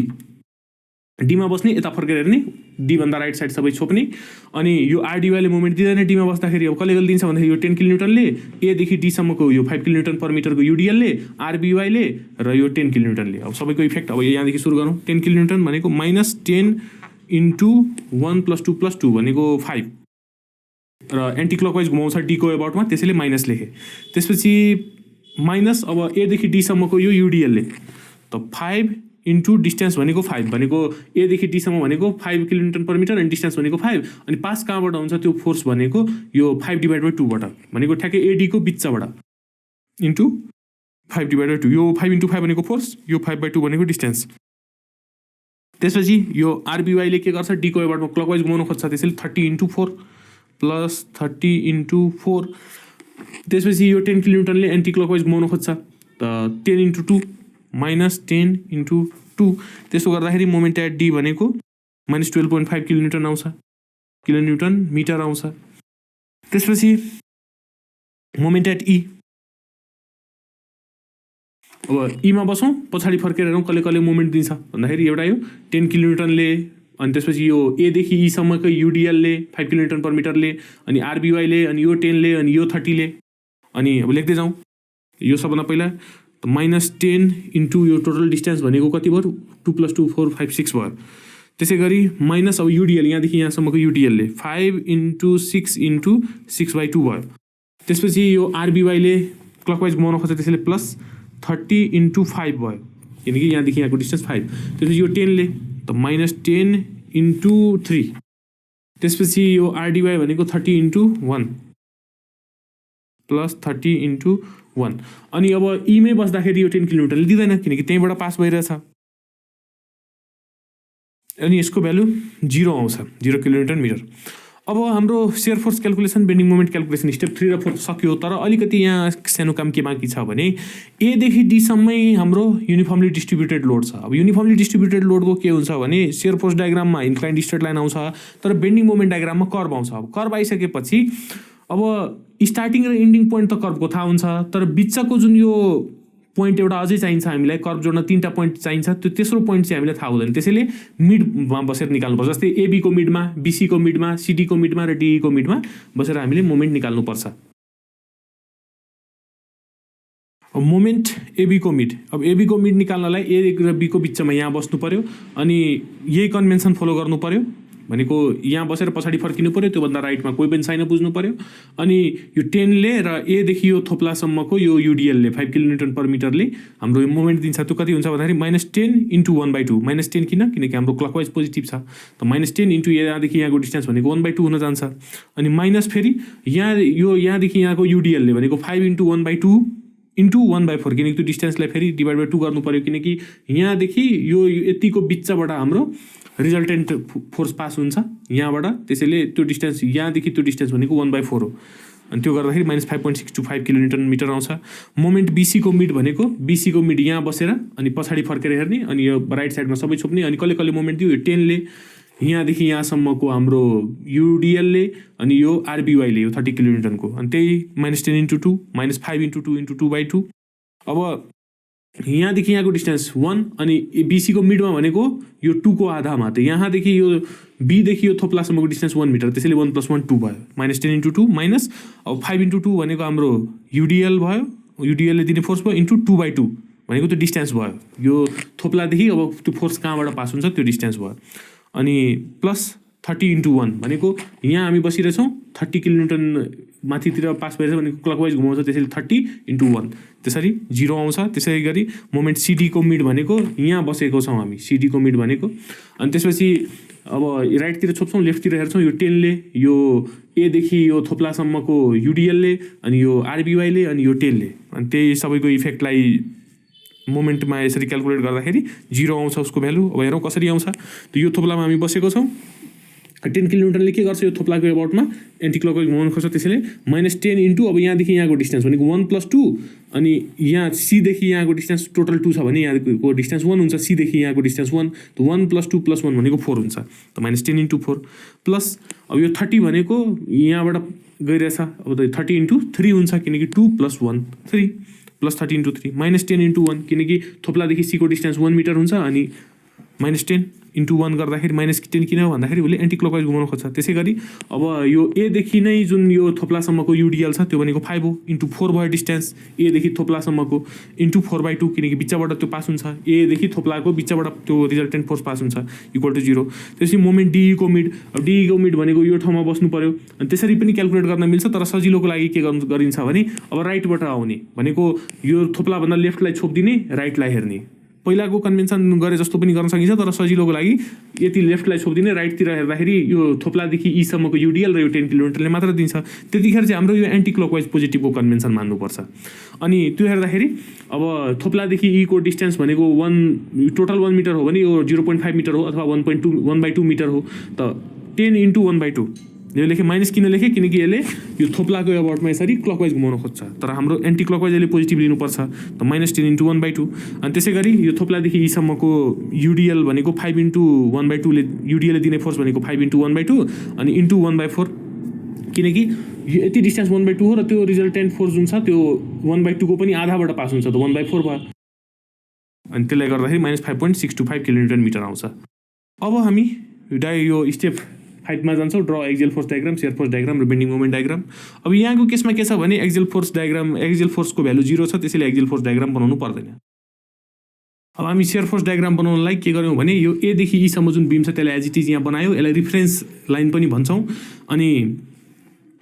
डीमा बस्ने, यता फर्केर हेर्ने, डीभन्दा राइट साइड सबै छोप्ने, अनि यो आरडिवाईले मोमेन्ट दिँदैन डीमा बस्दाखेरि। अब कसले कसले दिन्छ भन्दाखेरि यो 10 किलोन्युटनले, एदेखि डीसम्मको यो 5 किलोन्युटन पर मिटरको युडिएलले, आरबिवाईले र यो 10 किलोन्युटनले। अब सबैको इफेक्ट, अब यहाँदेखि सुरु गरौँ। 10 किलोन्युटन भनेको -10 इन्टु 1 + 2 + 2 भनेको 5, र एन्टी क्लकवाइज घुमाउँछ डीको एबाउटमा, त्यसैले माइनस लेखेँ। त्यसपछि माइनस, अब एदेखि डीसम्मको यो युडिएलले त 5 इन्टु डिस्टेन्स भनेको 5, भनेको एदेखि डीसम्म भनेको 5 किलोन्युटन पर मिटर, अनि डिस्टेन्स भनेको 5, अनि पास कहाँबाट हुन्छ त्यो फोर्स भनेको यो 5/2 बाट, भनेको ठ्याक्कै एडीको बिचबाट, इन्टु 5/2, यो 5 × 5 भनेको फोर्स, यो 5/2 भनेको डिस्टेन्स। त्यसपछि यो आरबिवाईले के गर्छ, डीको एबाउटमा क्लकवाइज घुमाउन खोज्छ, त्यसैले 30 × 4 + 30 × 4। त्यसपछि यो 10 किलोन्युटनले एन्टी क्लकवाइज घुमाउन खोज्छ त 10 × 2 -10 × 2। त्यसो गर्दाखेरि मोमेन्ट एट डी भनेको -12.5 किलोन्युटन आउँछ, किलोन्युटन मिटर आउँछ। त्यसपछि मोमेन्ट एट ई, अब ईमा बसौँ, पछाडि फर्केर हेरौँ कसले कसले मोमेन्ट दिन्छ भन्दाखेरि एउटा यो 10 किलोन्युटनले, अनि त्यसपछि यो एदेखि ईसम्मको युडिएलले 5 किलोन्युटन पर मिटरले, अनि आरबिवाईले, अनि यो 10 ले, अनि यो 30 ले, अनि अब लेख्दै जाउँ। यो सबभन्दा पहिला -10 इन्टु यो टोटल डिस्टेन्स भनेको कति भयो, 2 + 2 4 5 6 भयो। त्यसै गरी माइनस, अब युडिएल यहाँदेखि यहाँसम्मको युडिएलले 5 × 6 × 6/2 भयो। त्यसपछि यो आरबिवाईले क्लकवाइज घुमाउन खोज्छ, त्यसैले प्लस 30 × 5 भयो, किनकि यहाँदेखि यहाँको डिस्टेन्स 5। त्यसपछि यो 10 ले त -10 × 3। त्यसपछि यो आरडिवाई भनेको 30 × 1 प्लस 30 × 1। अनि अब ईमै बस्दाखेरि यो 10 किलोन्युटनले दिँदैन किनकि त्यहीँबाट पास भइरहेछ, अनि यसको भ्यालु 0 आउँछ, 0 किलोन्युटन मिटर। अब हाम्रो shear force calculation, bending moment calculation step 3 र 4 सक्यो, तर अलिकति यहाँ सानो काम के बाँकी छ भने एदेखि डीसम्मै हाम्रो युनिफर्मली डिस्ट्रिब्युटेड लोड छ। अब युनिफर्मली डिस्ट्रिब्युटेड लोडको के हुन्छ भने सेयर फोर्स डायग्राममा इन्क्लाइन्ड स्ट्रेट लाइन आउँछ, तर बेन्डिङ मोमेन्ट डायग्राममा कर्भ आउँछ। अब कर्भ आइसकेपछि अब स्टार्टिङ र एन्डिङ पोइन्ट त कर्भको थाहा हुन्छ, तर बिचको जुन यो पोइन्ट एउटा अझै चाहिन्छ हामीलाई कर्भ जोड्न 3टा पोइन्ट चाहिन्छ त्यो तेस्रो पोइन्ट चाहिँ हामीलाई थाहा हुँदैन त्यसैले मिडमा बसेर निकाल्नुपर्छ जस्तै एबीको मिडमा बीसीको मिडमा सीडीको मिडमा र डीईको मिडमा बसेर हामीले मोमेन्ट निकाल्नुपर्छ मोमेन्ट एबीको मिड अब एबीको मिड निकाल्नलाई ए र बीको बिचमा यहाँ बस्नु पर्यो अनि यही कन्भेन्सन फलो गर्नु पर्यो भनेको यहाँ बसेर पछाडि फर्किनु पर्यो त्योभन्दा राइटमा कोही पनि छैन बुझ्नु पर्यो अनि यो 10ले र एदेखि यो थोप्लासम्मको यो युडिएलले 5 किलोन्युटन पर मिटरले हाम्रो यो मोमेन्ट दिन्छ त्यो कति हुन्छ भन्दाखेरि -10 × 1/2 -10 किनकि हाम्रो क्लकवाइज पोजिटिभ छ त -10 × यहाँदेखि यहाँको डिस्टेन्स भनेको 1/2 हुन जान्छ अनि माइनस फेरि यहाँदेखि यहाँको युडिएलले भनेको 5 × 1/2 × 1/4 किनकि त्यो डिस्टेन्सलाई फेरि डिभाइड बाई 2 गर्नु पर्यो किनकि यहाँदेखि यो यतिको बिचबाट हाम्रो रिजल्टेन्ट फोर्स पास हुन्छ यहाँबाट त्यसैले त्यो डिस्टेन्स यहाँदेखि त्यो डिस्टेन्स भनेको 1/4 हो अनि त्यो गर्दाखेरि -5.625 किलोन्युटन मिटर आउँछ मोमेन्ट बीसीको मिड भनेको बीसीको मिड यहाँ बसेर अनि पछाडि फर्केर हेर्ने अनि यो राइट साइडमा सबै छोप्ने अनि कसले मोमेन्ट दियो यो 10ले यहाँदेखि यहाँसम्मको हाम्रो युडिएलले अनि यो आरबिवाईले यो 30 किलोन्युटनको अनि त्यही -10 × 2 -5 × 2 × 2/2 अब यहाँदेखि यहाँको डिस्टेन्स 1 अनि बीसीको मिडमा भनेको यो 2 को आधामा त यहाँदेखि यो बीदेखि यो थोप्लासम्मको डिस्टेन्स 1 मिटर त्यसैले 1 + 1 2 भयो -10 × 2 माइनस अब 5 × 2 भनेको हाम्रो युडिएल भयो युडिएलले दिने फोर्स भयो × 2/2 भनेको त्यो डिस्टेन्स भयो यो थोप्लादेखि अब त्यो फोर्स कहाँबाट पास हुन्छ त्यो डिस्टेन्स भयो अनि +30 × 1 भनेको यहाँ हामी बसिरहेछौँ 30 किलोन्युटन माथितिर पास भइरहेछ भनेको क्लकवाइज घुमाउँछ त्यसैले 30 × 1 त्यसरी 0 आउँछ त्यसै गरी मोमेन्ट सिडीको मिड भनेको यहाँ बसेको छौँ हामी सिडीको मिड भनेको अनि त्यसपछि अब राइटतिर छोप्छौँ लेफ्टतिर हेर्छौँ यो 10ले यो एदेखि यो थोप्लासम्मको युडिएलले अनि यो आरबिवाईले अनि यो 10ले अनि त्यही सबैको इफेक्टलाई मोमेन्टमा यसरी क्यालकुलेट गर्दाखेरि 0 आउँछ उसको भ्यालु अब हेरौँ कसरी आउँछ त यो थोप्लामा हामी बसेको छौँ 10 किलोमिटरले के गर्छ यो थोप्लाको एबाउटमा एन्टी क्लकवाइज घुमाउनु खोज्छ त्यसैले -10 × अब यहाँदेखि यहाँको डिस्टेन्स भनेको 1 + 2 अनि यहाँ सीदेखि यहाँको डिस्टेन्स टोटल 2 छ भने यहाँको डिस्टेन्स 1 हुन्छ सीदेखि यहाँको डिस्टेन्स 1 त 1 + 2 + 1 भनेको 4 हुन्छ त -10 × 4 प्लस अब यो 30 भनेको यहाँबाट गइरहेछ अब त 30 × 3 हुन्छ किनकि 2 + 1 3 +30 × 3 -10 × 1 किनकि थोप्लादेखि सीको डिस्टेन्स 1 मिटर हुन्छ अनि -10 × 1 गर्दाखेरि -10 किन भन्दाखेरि उसले एन्टी क्लकवाइज घुमाउनु खोज्छ त्यसै गरी अब यो एदेखि नै जुन यो थोप्लासम्मको युडिएल छ त्यो भनेको 5 हो × 4 भयो डिस्टेन्स एदेखि थोप्लासम्मको × 4/2 किनकि बिचबाट त्यो पास हुन्छ एदेखि थोप्लाको बिचबाट त्यो रिजल्टेन्ट फोर्स पास हुन्छ = 0 त्यसपछि मोमेन्ट डीईको मिड अब डीईको मिड भनेको यो ठाउँमा बस्नु पर्यो अनि त्यसरी पनि क्यालकुलेट गर्न मिल्छ तर सजिलोको लागि के गरिन्छ भने अब राइटबाट आउने भनेको यो थोप्लाभन्दा लेफ्टलाई छोपिदिने राइटलाई हेर्ने पहिलाको कन्भेन्सन गरे जस्तो पनि गर्न सकिन्छ तर सजिलोको लागि यति लेफ्टलाई छोपिदिने राइटतिर हेर्दाखेरि यो थोप्लादेखि ईसम्मको युडिएल र यो 10 किलोमिटरले मात्र दिन्छ त्यतिखेर चाहिँ हाम्रो यो एन्टी क्लकवाइज पोजिटिभको कन्भेन्सन मान्नुपर्छ अनि त्यो हेर्दाखेरि अब थोप्लादेखि ईको डिस्टेन्स भनेको टोटल 1 मिटर हो भने यो 0.5 मिटर हो अथवा 1/2 मिटर हो त 10 × 1/2 यो लेखेँ माइनस किन लेखेँ किनकि यसले यो थोप्लाको एबाउटमा यसरी क्लकवाइज घुमाउन खोज्छ तर हाम्रो एन्टी क्लकवाइज यसले पोजिटिभ लिनुपर्छ त -10 × 1/2 अनि त्यसै गरी यो थोप्लादेखि ईसम्मको युडिएल भनेको 5 × 1/2 ले युडिएलले दिने फोर्स भनेको 5 × 1/2 अनि × 1/4 किनकि यो यति डिस्टेन्स 1/2 हो र त्यो रिजल्टेन्ट फोर्स जुन छ त्यो 1/2 को पनि आधाबाट पास हुन्छ त 1/4 भयो अनि त्यसले गर्दाखेरि -5.625 किलोन्युटन मिटर आउँछ अब हामी यो स्टेप 5 मा जान्छौँ draw axial force diagram shear force diagram र बेन्डिङ मोमेन्ट डायग्राम अब यहाँको केसमा के छ भने एक्सियल फोर्सको भ्यालु 0 छ त्यसैले एक्सियल फोर्स डायग्राम बनाउनु पर्दैन अब हामी शियर फोर्स डायग्राम बनाउनलाई के गर्यौँ भने यो एदेखि ईसम्म जुन बिम छ त्यसलाई एज इट इज यहाँ बनायो यसलाई रिफरेन्स लाइन पनि भन्छौँ अनि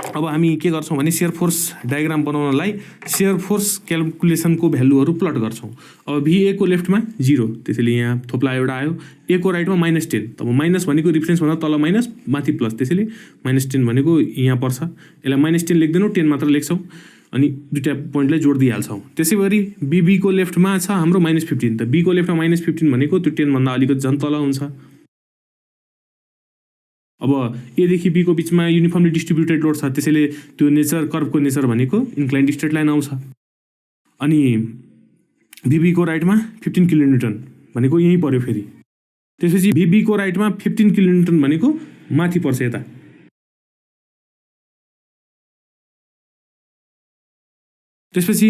अब हामी के गर्छौँ भने शियर फोर्स डायग्राम बनाउनलाई शियर फोर्स क्यालकुलेसनको भ्यालुहरू प्लट गर्छौँ अब VA को लेफ्टमा 0 त्यसैले यहाँ थोप्ला एउटा आयो A को राइटमा -10 तब माइनस भनेको रिफरेन्स भन्दा तल माइनस माथि प्लस त्यसैले -10 भनेको यहाँ पर्छ यसलाई -10 लेख्दैनौँ 10 मात्र लेख्छौँ अनि दुईटा पोइन्टलाई जोड दिइहाल्छौँ त्यसै गरी BB को लेफ्टमा छ हाम्रो -15 त B को लेफ्टमा -15 भनेको त्यो 10 भन्दा अलिकति झन् तल हुन्छ अब एदेखि B को बिचमा युनिफर्मली डिस्ट्रिब्युटेड लोड छ त्यसैले त्यो नेचर कर्भको नेचर भनेको इन्क्लाइन्ड स्ट्रेट लाइन आउँछ अनि BB को राइटमा 15 किलोन्युटन भनेको यहीँ पर्यो फेरि त्यसपछि BB को राइटमा 15 किलोन्युटन भनेको माथि पर्छ यता त्यसपछि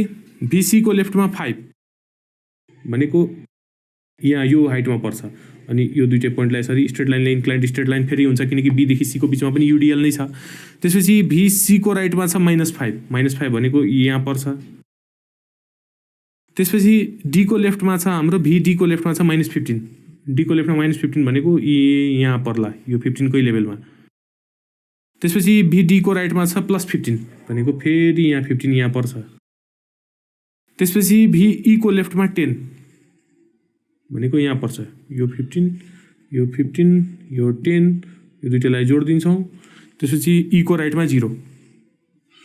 BC को लेफ्टमा 5 भनेको यहाँ यो हाइटमा पर्छ अनि यो दुईटै पोइन्टलाई यसरी स्ट्रेट लाइनले इन्क्लाइन्ड स्ट्रेट लाइन फेरि हुन्छ किनकि बीदेखि सीको बिचमा पनि युडिएल नै छ। त्यसपछि VCको राइटमा छ -5 भनेको यहाँ पर्छ। त्यसपछि डीको लेफ्टमा छ हाम्रो VDको लेफ्टमा छ -15 डीको लेफ्टमा -15 भनेको यहाँ पर्ला यो 15 कै लेभलमा। त्यसपछि VDको राइटमा छ +15 भनेको फेरि यहाँ 15 यहाँ पर्छ। त्यसपछि VEको लेफ्टमा 10 भनेको यहाँ पर्छ यो 15 यो 10 यो दुईटैलाई जोडिदिन्छौँ। त्यसपछि ईको राइटमा 0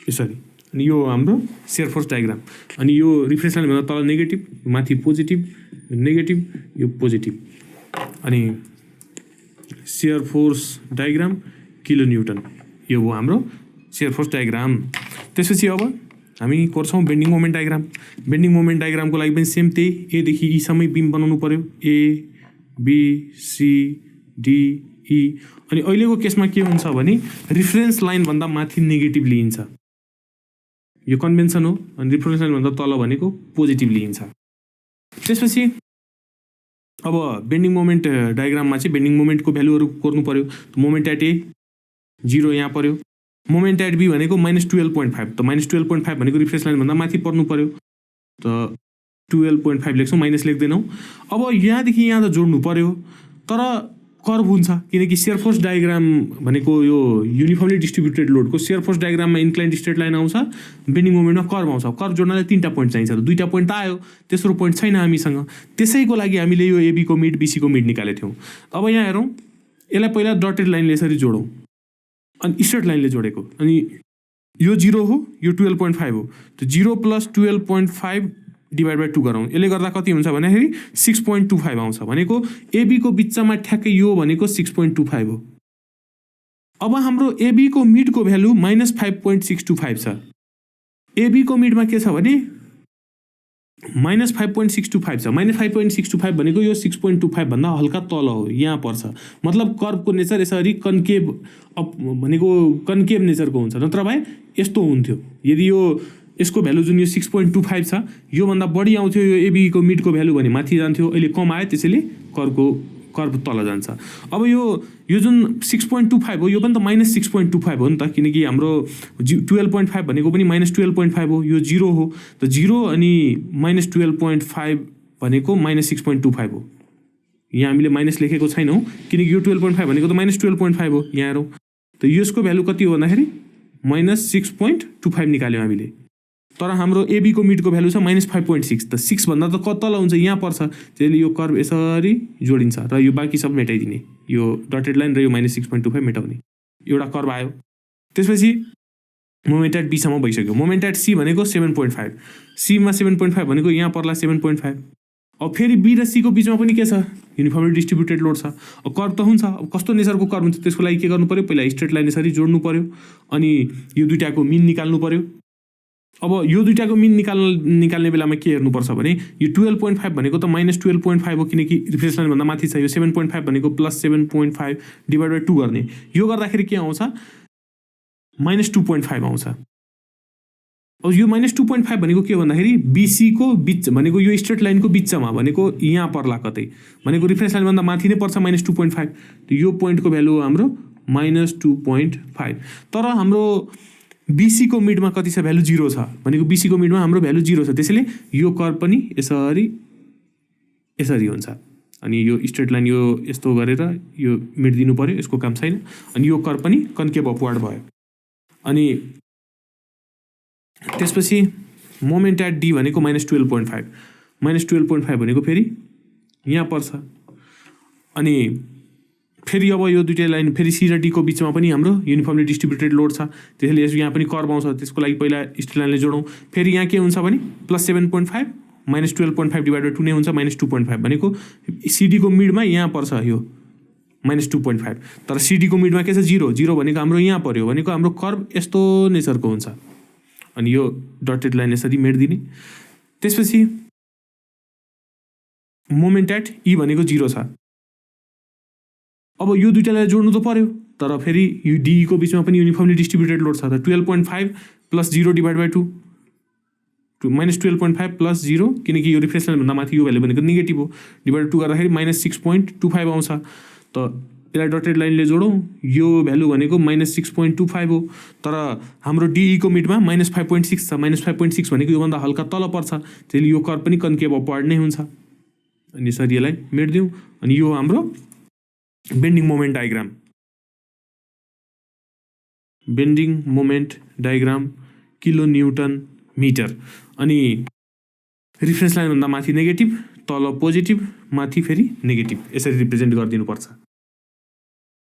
यसरी। अनि यो हाम्रो शियर फोर्स डायग्राम। अनि यो रिफरेन्स लाइनभन्दा तल नेगेटिभ माथि पोजिटिभ नेगेटिभ यो पोजिटिभ। अनि shear force diagram kilo newton यो हो हाम्रो शियर फोर्स डायग्राम। त्यसपछि अब हामी गर्छौँ bending moment diagram. Bending moment डायग्रामको लागि पनि सेम त्यही एदेखि ईसम्मै बिम बनाउनु पर्यो A B C D E। अनि अहिलेको केसमा के हुन्छ भने रिफरेन्स लाइनभन्दा माथि नेगेटिभ लिइन्छ यो कन्भेन्सन हो। अनि रिफरेन्स लाइनभन्दा तल भनेको पोजिटिभ लिइन्छ। त्यसपछि अब बेन्डिङ मोमेन्ट डायग्राममा चाहिँ बेन्डिङ मोमेन्टको भ्यालुहरू कोर्नु पर्यो। मोमेन्ट एट A 0 यहाँ पर्यो। मोमेन्ट एट B भनेको -12.5 त -12.5 भनेको रिफरेन्स लाइनभन्दा माथि पर्नु पर्यो त 12.5 लेख्छौँ माइनस लेख्दैनौँ। अब यहाँदेखि यहाँ त जोड्नु पर्यो तर कर्भ हुन्छ किनकि शियर फोर्स डायग्राम भनेको यो युनिफर्मली डिस्ट्रिब्युटेड लोडको शियर फोर्स डायग्राममा इन्क्लाइन्ड स्ट्रेट लाइन आउँछ बेन्डिङ मोमेन्टमा कर्भ आउँछ। कर्भ जोड्नलाई 3टा पोइन्ट चाहिन्छ त 2टा पोइन्ट त आयो तेस्रो पोइन्ट छैन हामीसँग। त्यसैको लागि हामीले यो एबीको मिड बीसीको मिड निकालेको थियौँ। अब यहाँ हेरौँ यसलाई पहिला डटेड लाइनले यसरी जोडौँ अनि स्ट्रेट लाइनले जोडेको अनि यो 0 हो यो 12.5 हो त 0 + 12.5 / 2 गरौँ। यसले गर्दा कति हुन्छ भन्दाखेरि 6.25 आउँछ भनेको एबीको बिचमा ठ्याक्कै यो भनेको 6.25 हो। अब हाम्रो एबीको मिडको भ्यालु -5.625 छ। एबीको मिडमा के छ भने -5.625 छ। -5.625 भनेको यो 6.25 भन्दा हल्का तल हो यहाँ पर्छ। मतलब कर्भको नेचर यसरी कन्केभ अप भनेको कन्केभ नेचरको हुन्छ नत्र भए यस्तो हुन्थ्यो। यदि यो यसको भ्यालु जुन यो 6.25 छ योभन्दा बढी आउँथ्यो यो एबीको मिडको भ्यालु भने माथि जान्थ्यो। अहिले कम आयो त्यसैले कर्भ तल जान्छ। अब यो जुन 6.25 हो यो पनि त -6.25 हो नि त किनकि हाम्रो 12.5 भनेको पनि -12.5 हो यो 0 हो त 0 अनि -12.5 भनेको -6.25 हो। यहाँ हामीले माइनस लेखेको छैनौँ किनकि यो 12.5 भनेको त -12.5 हो। यहाँ हेरौँ त यसको भ्यालु कति हो भन्दाखेरि -6.25 निकाल्यौँ हामीले तर हाम्रो एबीको मिडको भ्यालु छ -5.6 त 6 भन्दा त तल हुन्छ यहाँ पर्छ। त्यसले यो कर्भ यसरी जोडिन्छ र यो बाँकी सब मेटाइदिने यो डटेड लाइन र यो -6.25 मेटाउने एउटा कर्भ आयो। त्यसपछि मोमेन्ट एट बीसम्म भइसक्यो। मोमेन्ट एट सी भनेको 7.5 सीमा 7.5 भनेको यहाँ पर्ला 7.5। अब फेरि बी र सीको बिचमा पनि के छ युनिफर्मली डिस्ट्रिब्युटेड लोड छ। अब कर्भ त हुन्छ अब कस्तो नेचरको कर्भ हुन्छ त्यसको लागि के गर्नु पर्यो पहिला स्ट्रेट लाइन यसरी जोड्नु पर्यो अनि यो दुईटाको मिन निकाल्नु पर्यो। अब यो दुईटाको मिन निकाल्ने बेलामा के हेर्नुपर्छ भने यो 12.5 भनेको त -12.5 हो किनकि रिफरेन्स लाइनभन्दा माथि छ। यो 7.5 भनेको +7.5 / 2 गर्ने यो गर्दाखेरि के आउँछ -2.5 आउँछ। अब यो -2.5 भनेको के भन्दाखेरि बीसीको बिच भनेको यो स्ट्रेट लाइनको बिचमा भनेको यहाँ पर्ला कतै भनेको रिफरेन्स लाइनभन्दा माथि नै पर्छ -2.5 त यो पोइन्टको भ्यालु हो हाम्रो -2.5। तर हाम्रो बीसीको मिडमा कति छ भ्यालु 0 छ भनेको बीसीको मिडमा हाम्रो भ्यालु 0 छ त्यसैले यो कर्भ पनि यसरी हुन्छ। अनि यो स्ट्रेट लाइन यो यस्तो गरेर यो मिड दिनु पर्यो यसको काम छैन। अनि यो कर्भ पनि कन्केभ अपवार्ड भयो। अनि त्यसपछि मोमेन्ट एट डी भनेको -12.5 -12.5 भनेको फेरि यहाँ पर्छ। अनि फेरि अब यो दुईटै लाइन फेरि सी र डीको बिचमा पनि हाम्रो युनिफर्मली डिस्ट्रिब्युटेड लोड छ त्यसैले यहाँ पनि कर्भ आउँछ। त्यसको लागि पहिला स्ट्रेट लाइनले जोडौँ। फेरि यहाँ के हुन्छ भने +7.5 -12.5 / 2 नै हुन्छ -2.5 भनेको सिडीको मिडमा यहाँ पर्छ यो -2.5 तर सिडीको मिडमा के छ 0 भनेको हाम्रो यहाँ पर्यो भनेको हाम्रो कर्भ यस्तो नेचरको हुन्छ। अनि यो डटेड लाइन यसरी मेटिदिने। त्यसपछि मोमेन्ट एट ई भनेको 0 छ। अब यो दुईटालाई जोड्नु त पर्यो तर फेरि यो डीको बिचमा पनि युनिफर्मली डिस्ट्रिब्युटेड लोड छ त 12.5 + 0 / 2 -12.5 + 0 किनकि यो रिफ्रेन्स लाइनभन्दा माथि यो भ्यालु भनेको नेगेटिभ हो, डिभाइडेड 2 गर्दाखेरि -6.25 आउँछ। त यसलाई डटेड लाइनले जोडौँ, यो भ्यालु भनेको -6.25 हो, तर हाम्रो डिईको मिडमा -5.6 छ। -5.6 भनेको योभन्दा हल्का तल पर्छ, त्यसैले यो कर्भ पनि कन्केभ अपवार्ड नै हुन्छ। अनि यसरी यसलाई मेट्दिउँ, अनि यो हाम्रो bending moment diagram. Bending moment diagram kilo newton metre. अनि रिफरेन्स लाइनभन्दा माथि नेगेटिभ, तल पोजिटिभ, माथि फेरि नेगेटिभ, यसरी रिप्रेजेन्ट गरिदिनुपर्छ।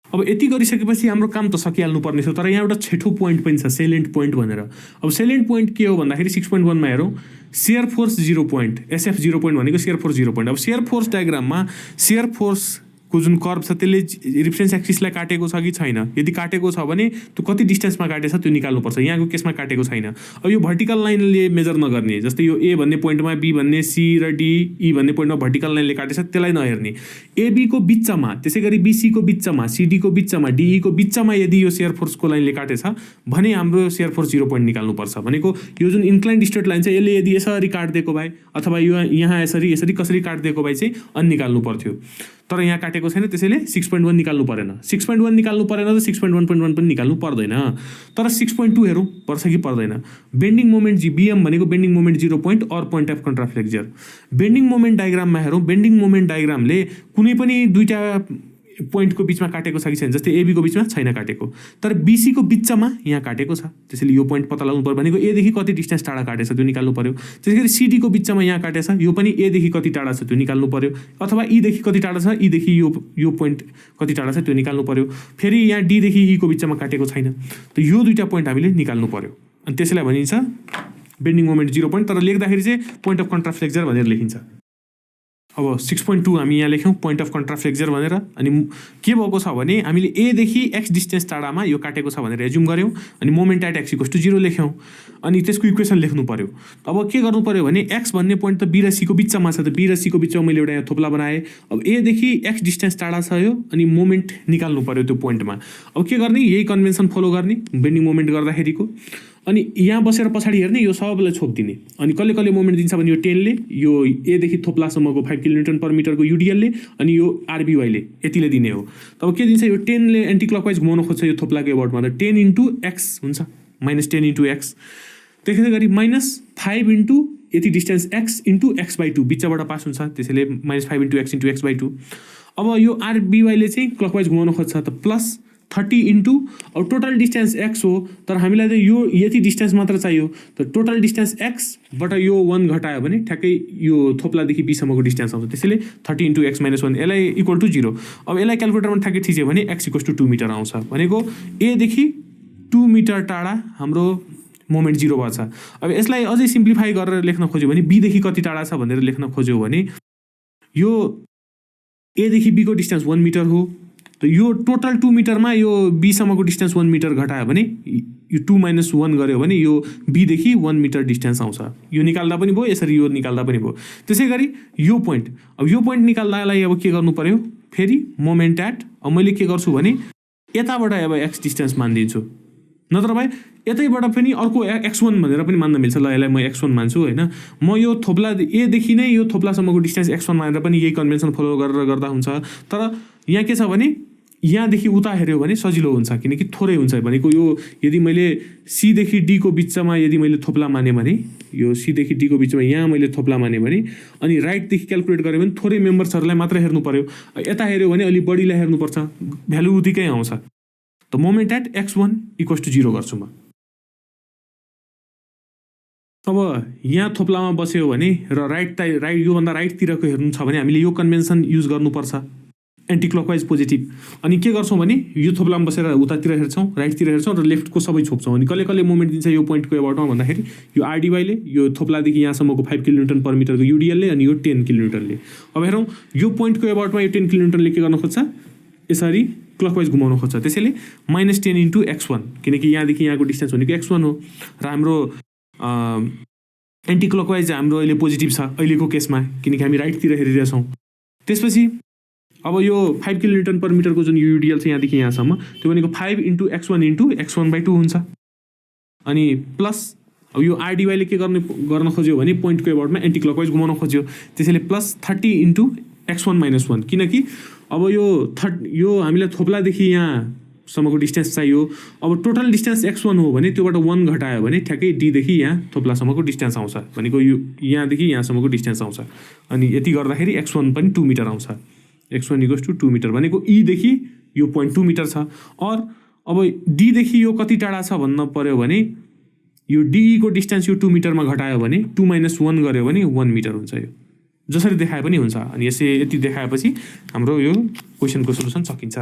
अब यति गरिसकेपछि हाम्रो काम त सकिहाल्नु पर्ने छ, तर यहाँ एउटा छेटो पोइन्ट पनि छ, सेलेन्ट पोइन्ट भनेर। अब सेलेन्ट पोइन्ट के हो भन्दाखेरि 6.1 मा हेरौँ, shear force 0 point, SF 0 point भनेको सेयर फोर्स 0 पोइन्ट। अब सेयर फोर्स डायग्राममा सेयर फोर्सको जुन कर्भ छ त्यसले रिफरेन्स एक्सिसलाई काटेको छ कि छैन, यदि काटेको छ भने त्यो कति डिस्टेन्समा काटेछ त्यो निकाल्नुपर्छ। यहाँको केसमा काटेको छैन। अब यो भर्टिकल लाइनले मेजर नगर्ने, जस्तै यो A भन्ने पोइन्टमा B भन्ने C र D E भन्ने पोइन्टमा भर्टिकल लाइनले काटेछ त्यसलाई नहेर्ने। AB को बिचमा, त्यसै गरी BC को बिचमा, CD को बिचमा, DE को बिचमा यदि यो सेयर फोर्सको लाइनले काटेछ भने हाम्रो सेयर फोर्स 0 पोइन्ट निकाल्नुपर्छ। भनेको यो जुन इन्क्लाइन्ड स्ट्रेट लाइन छ यसले यदि यसरी काटिदिएको भए अथवा यो यहाँ यसरी कसरी काटिदिएको भए चाहिँ अनि निकाल्नु पर्थ्यो, तर यहाँ काटेको छैन, त्यसैले 6.1 निकाल्नु परेन। 6.1 निकाल्नु परेन त 6.1.1 पनि निकाल्नु पर्दैन। तर 6.2 हेरौँ पर्छ कि पर्दैन। बेन्डिङ मोमेन्ट BM भनेको bending moment 0 point or point of contraflexure. Bending moment डायग्राममा हेरौँ, बेन्डिङ मोमेन्ट डायग्रामले कुनै पनि दुईटा पोइन्टको बिचमा काटेको छ कि छैन, जस्तै AB को बिचमा छैन काटेको, तर BC को बिचमा यहाँ काटेको छ, त्यसैले यो पोइन्ट पत्ता लगाउनु पर्यो। भनेको A देखि कति डिस्टेन्स टाढा काटेछ त्यो निकाल्नु पर्यो। त्यसै गरी CD को बिचमा यहाँ काटेछ, यो पनि A देखि कति टाढा छ त्यो निकाल्नु पर्यो, अथवा E देखि कति टाढा छ, E देखि यो पोइन्ट कति टाढा छ त्यो निकाल्नु पर्यो। फेरि यहाँ D देखि E को बिचमा काटेको छैन, त यो दुईटा पोइन्ट हामीले निकाल्नु पर्यो। अनि त्यसैलाई भनिन्छ बेन्डिङ मोमेन्ट 0 पोइन्ट, तर लेख्दाखेरि चाहिँ पोइन्ट अफ कन्ट्राफ्लेक्चर भनेर लेखिन्छ। अब 6.2 हामी यहाँ लेख्यौँ पोइन्ट अफ कन्ट्राफ्लेक्चर भनेर। अनि के भएको छ भने हामीले A देखि X डिस्टेन्स टाढामा यो काटेको छ भनेर एज्युम गऱ्यौँ, अनि मोमेन्ट एट X = 0 लेख्यौँ, अनि त्यसको इक्वेसन लेख्नु पर्यो। अब के गर्नु पर्यो भने X भन्ने पोइन्ट त B र C को बिचमा छ, त B र C को बिचमा मैले एउटा यहाँ थोप्ला बनाएँ। अब A देखि X डिस्टेन्स टाढा छ यो, अनि मोमेन्ट निकाल्नु पर्यो त्यो पोइन्टमा। अब के गर्ने, यही कन्भेन्सन फलो गर्ने बेन्डिङ मोमेन्ट गर्दाखेरिको। अनि यहाँ बसेर पछाडि हेर्ने, यो सबलाई छोपिदिने। अनि कसले कसले मोमेन्ट दिन्छ भने यो 10ले, यो A देखि थोप्लासम्मको 5 kN/m UDL ले, अनि यो RBY ले यतिले दिने हो। तब के दिन्छ, यो 10ले एन्टी क्लकवाइज घुमाउन खोज्छ यो थोप्लाको एबर्टमा, त 10 × X हुन्छ, -10 × X। त्यसै गरी -5 × यति डिस्टेन्स X × X/2 बिचबाट पास हुन्छ, त्यसैले -5 × X × X/2। अब यो RBY ले चाहिँ क्लकवाइज घुमाउन खोज्छ, त +30 × अब टोटल डिस्टेन्स X हो, तर हामीलाई त यो यति डिस्टेन्स मात्र चाहियो, त टोटल डिस्टेन्स X बाट यो 1 घटायो भने ठ्याक्कै यो थोप्लादेखि बीसम्मको डिस्टेन्स आउँछ, त्यसैले 30 × X - 1 यसलाई = 0। अब यसलाई क्यालकुलेटरमा ठ्याक्कै थिच्यो भने X = 2 मिटर आउँछ। भनेको A देखि 2 मिटर टाढा हाम्रो मोमेन्ट 0 भएछ। अब यसलाई अझै सिम्प्लिफाई गरेर लेख्न खोज्यो भने B देखि कति टाढा छ भनेर लेख्न खोज्यो भने यो A देखि B को डिस्टेन्स 1 मिटर हो, त यो टोटल 2 मिटरमा यो B सम्मको डिस्टेन्स 1 मिटर घटायो भने यो 2 - 1 गऱ्यो भने यो B देखि 1 मिटर डिस्टेन्स आउँछ। यो निकाल्दा पनि भयो, यसरी यो निकाल्दा पनि भयो। त्यसै गरी यो पोइन्ट, अब यो पोइन्ट निकाल्दालाई अब के गर्नु पर्यो, फेरि मोमेन्ट एट, अब मैले के गर्छु भने यताबाट अब X डिस्टेन्स मानिदिन्छु, नत्र भए यतैबाट पनि अर्को X1 भनेर पनि मान्न मिल्छ। ल यसलाई म X1 मान्छु होइन, म यो थोप्ला A देखि नै यो थोप्लासम्मको डिस्टेन्स X1 मानेर पनि यही कन्भेन्सन फलो गरेर गर्दा हुन्छ। तर यहाँ के छ भने यहाँदेखि उता हेऱ्यो भने सजिलो हुन्छ, किनकि थोरै हुन्छ। भनेको यो यदि मैले C देखि D को बिचमा यदि मैले थोप्ला माने भने, यो C देखि D को बिचमा यहाँ मैले थोप्ला माने भने, अनि राइटदेखि क्यालकुलेट गरेँ भने थोरै मेम्बर्सहरूलाई मात्र हेर्नु पर्यो, यता हेऱ्यो भने अलि बढीलाई हेर्नुपर्छ, भ्यालु उतिकै आउँछ। त मोमेन्ट एट X1 = 0 गर्छु म। अब यहाँ थोप्लामा बस्यो भने र राइट योभन्दा राइटतिरको हेर्नु छ भने हामीले यो कन्भेन्सन युज गर्नुपर्छ, एन्टी क्लकवाइज पोजिटिभ। अनि के गर्छौँ भने यो थोप्लामा बसेर उतातिर हेर्छौँ, राइटतिर हेर्छौँ र लेफ्टको सबै छोप्छौँ। अनि कसले कसले मोमेन्ट दिन्छ यो पोइन्टको एबर्टमा भन्दाखेरि यो RDY ले, यो थोप्लादेखि यहाँसम्मको 5 kN/m को UDL ले, अनि यो 10 kN ले। अब हेरौँ यो पोइन्टको एबर्टमा यो 10 kN ले के गर्न खोज्छ, यसरी क्लकवाइज घुमाउन खोज्छ, त्यसैले -10 × X1, किनकि यहाँदेखि यहाँको डिस्टेन्स भनेको X1 हो, र हाम्रो एन्टी क्लकवाइज हाम्रो अहिले पोजिटिभ छ अहिलेको केसमा, किनकि हामी राइटतिर हेरिरहेछौँ। त्यसपछि अब यो 5 kN/m को जुन UDL छ यहाँदेखि यहाँसम्म, त्यो भनेको 5 × X1 × X1/2 हुन्छ, अनि प्लस अब यो आरडिवाईले के गर्न खोज्यो भने पोइन्टको एबाउटमा एन्टी क्लकवाइज घुमाउन खोज्यो, त्यसैले +30 × x1 - 1, किनकि अब यो हामीलाई थोप्लादेखि यहाँसम्मको डिस्टेन्स चाहियो। अब टोटल डिस्टेन्स x1 हो भने त्योबाट 1 घटायो भने ठ्याक्कै डीदेखि यहाँ थोप्लासम्मको डिस्टेन्स आउँछ, भनेको यो यहाँदेखि यहाँसम्मको डिस्टेन्स आउँछ। अनि यति गर्दाखेरि x1 पनि 2 मिटर आउँछ। x1 = 2 मिटर भनेको ईदेखि यो पोइन्ट 2 मिटर छ। अब डीदेखि यो कति टाढा छ भन्न पर्यो भने यो डीको डिस्टेन्स यो 2 मिटरमा घटायो भने 2 - 1 गर्यो भने 1 मिटर हुन्छ। यो जसरी देखाए पनि हुन्छ। अनि यति देखाएपछि हाम्रो यो क्वेसनको सोलुसन सकिन्छ।